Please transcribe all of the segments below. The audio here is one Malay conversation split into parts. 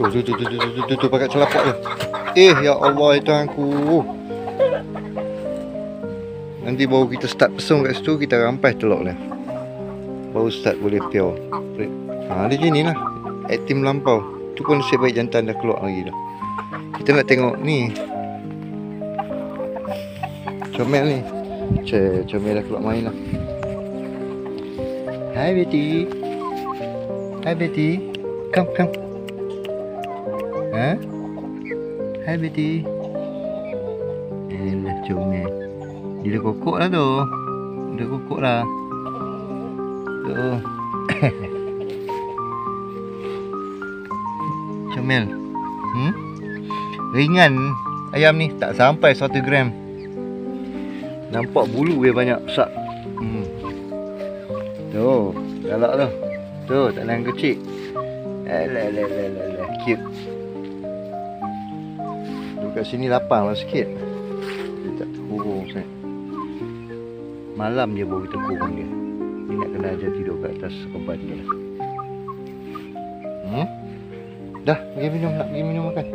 Tu pakai celapak tu. Ya Allah, Tuhanku. Nanti baru kita start pesung kat situ, kita rampas telur ni. Baru start boleh pure. Dia gini lah. Aktif melampau. Tu pun nasib baik jantan dah keluar lagi dah. Kita nak tengok ni. Comel ni. Comel dah keluar main lah. Hai Betty. Hai Betty. Come. Hai Betty. Elah comel. Dia dah kokok lah tu. Dah kokok lah. Tu. Comel. Ringan ayam ni, tak sampai 1 gram. Nampak bulu dia banyak besar. Tu, galak tu. Tu, tak lain kecil. Alah, cute. Tu kat sini lapang lah sikit. Dia tak terkurung sangat. Malam je baru kita kurung dia. Dia nak kena ajar tidur kat atas korban dia lah. Dah, pergi minum, nak pergi minum makan.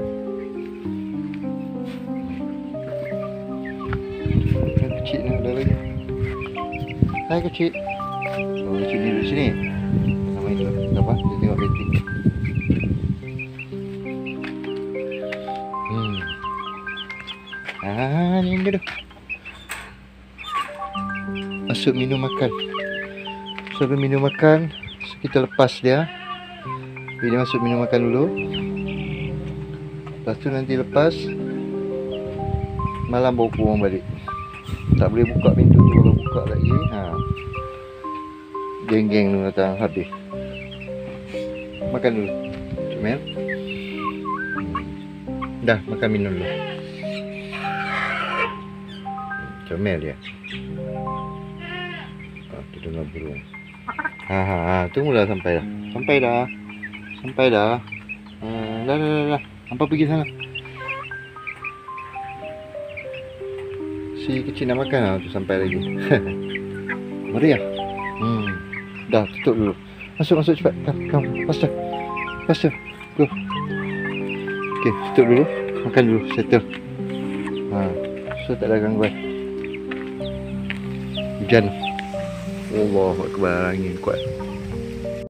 Yang kecil ni ada lagi. Hai kecil. Kecil ni duduk sini. Nama itu apa? Dia tengok rating. Ni dia tu. Masuk minum makan. Sambil minum makan, kita lepas dia. Dia masuk minum makan dulu. Lepas tu nanti lepas malam baru kurang balik. Tak boleh buka pintu tu. Kalau buka lagi geng-geng tu datang habis. Makan dulu Comel. Dah makan minum dulu. Comel dia. Tu dengar burung. Tunggulah sampai dah. Sampai dah. Dah. Hampa pergi sana. Si kecil nak makan tu sampai lagi. Mari lah. Dah tutup dulu. Masuk cepat. Come. Faster. Go. Okey, tutup dulu. Makan dulu, settle. So tak ada gangguan. Hujan. Allahu Akbar, angin kuat.